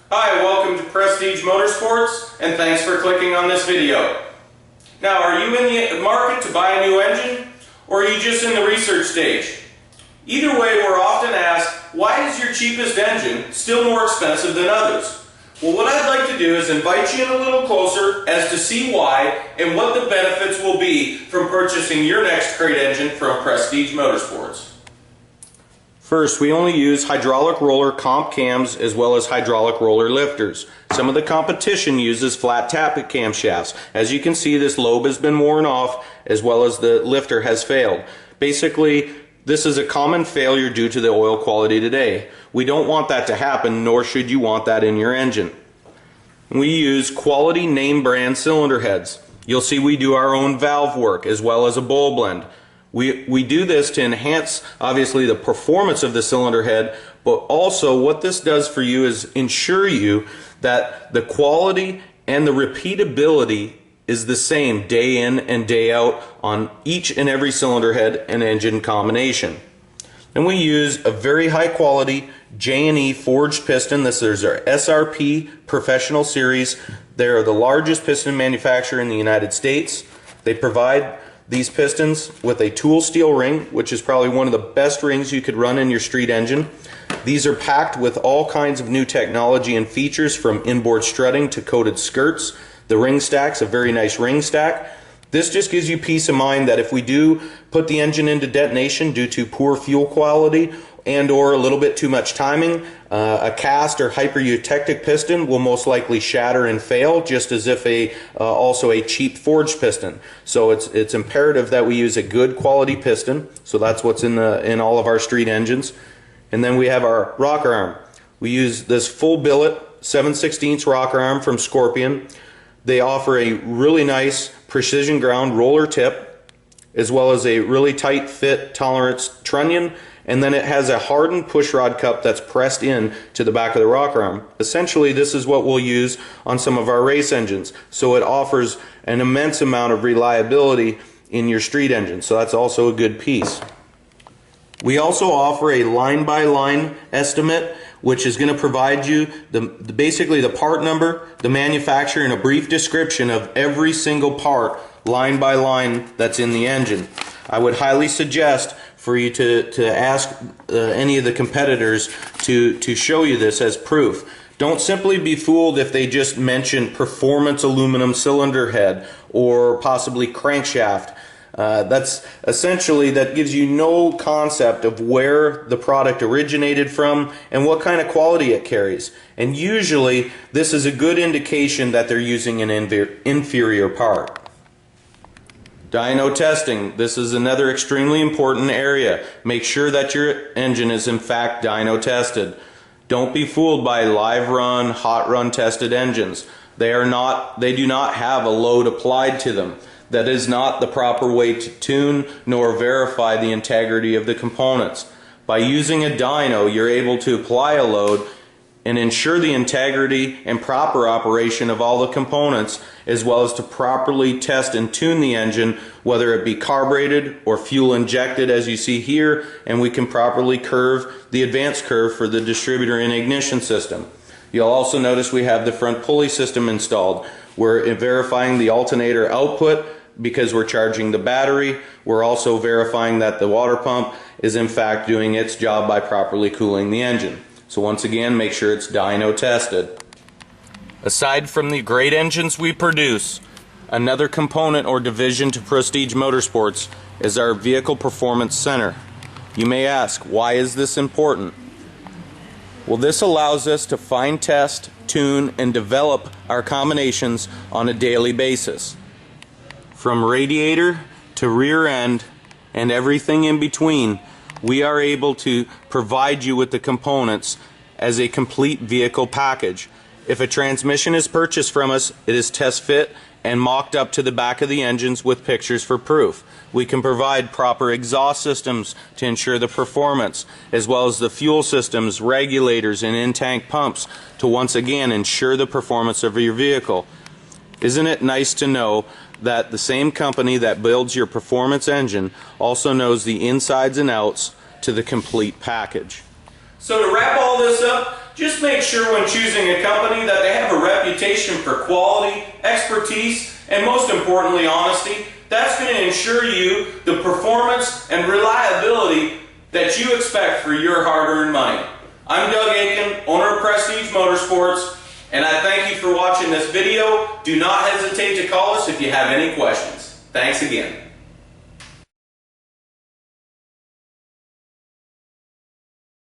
Hi, welcome to Prestige Motorsports, and thanks for clicking on this video. Now, are you in the market to buy a new engine, or are you just in the research stage? Either way, we're often asked, why is your cheapest engine still more expensive than others? Well, what I'd like to do is invite you in a little closer as to see why and what the benefits will be from purchasing your next crate engine from Prestige Motorsports. First, we only use hydraulic roller comp cams as well as hydraulic roller lifters. Some of the competition uses flat tappet camshafts. As you can see, this lobe has been worn off as well as the lifter has failed. Basically, this is a common failure due to the oil quality today. We don't want that to happen, nor should you want that in your engine. We use quality name brand cylinder heads. You'll see we do our own valve work as well as a bowl blend. We do this to enhance, obviously, the performance of the cylinder head, but also what this does for you is ensure you that the quality and the repeatability is the same day in and day out on each and every cylinder head and engine combination. And we use a very high quality J&E forged piston. This is our SRP Professional Series. They are the largest piston manufacturer in the United States. They provide these pistons with a tool steel ring, which is probably one of the best rings you could run in your street engine. These are packed with all kinds of new technology and features, from inboard strutting to coated skirts. The ring stack's a very nice ring stack. This just gives you peace of mind that if we do put the engine into detonation due to poor fuel quality and or a little bit too much timing, a cast or hyper-eutectic piston will most likely shatter and fail, just as if also a cheap forged piston. So it's imperative that we use a good quality piston. So that's what's in all of our street engines. And then we have our rocker arm. We use this full billet 7/16 rocker arm from Scorpion. They offer a really nice precision ground roller tip, as well as a really tight fit tolerance trunnion, and then it has a hardened pushrod cup that's pressed in to the back of the rocker arm. Essentially, this is what we'll use on some of our race engines, so it offers an immense amount of reliability in your street engine, so that's also a good piece. We also offer a line-by-line estimate, which is going to provide you basically the part number, the manufacturer, and a brief description of every single part, line by line, that's in the engine. I would highly suggest for you to ask any of the competitors to show you this as proof. Don't simply be fooled if they just mention performance aluminum cylinder head or possibly crankshaft. That's essentially, that gives you no concept of where the product originated from and what kind of quality it carries. And usually this is a good indication that they're using an inferior part. Dyno testing. This is another extremely important area. Make sure that your engine is in fact dyno tested. Don't be fooled by live run, hot run tested engines. They do not have a load applied to them. That is not the proper way to tune nor verify the integrity of the components. By using a dyno, you're able to apply a load and ensure the integrity and proper operation of all the components, as well as to properly test and tune the engine, whether it be carbureted or fuel injected, as you see here, and we can properly curve the advanced curve for the distributor and ignition system. You'll also notice we have the front pulley system installed. We're verifying the alternator output because we're charging the battery. We're also verifying that the water pump is in fact doing its job by properly cooling the engine. So once again, make sure it's dyno tested. Aside from the great engines we produce, another component or division to Prestige Motorsports is our Vehicle Performance Center. You may ask, why is this important? Well, this allows us to fine test, tune, and develop our combinations on a daily basis. From radiator to rear end and everything in between, we are able to provide you with the components as a complete vehicle package. If a transmission is purchased from us, it is test fit and mocked up to the back of the engines with pictures for proof. We can provide proper exhaust systems to ensure the performance, as well as the fuel systems, regulators, and in-tank pumps to once again ensure the performance of your vehicle. Isn't it nice to know that the same company that builds your performance engine also knows the insides and outs to the complete package? So to wrap all this up, just make sure when choosing a company that they have a reputation for quality, expertise, and most importantly, honesty. That's going to ensure you the performance and reliability that you expect for your hard-earned money. I'm Doug Aiken, owner of Prestige Motorsports, and I thank you for watching this video. Do not hesitate to call us if you have any questions. Thanks again.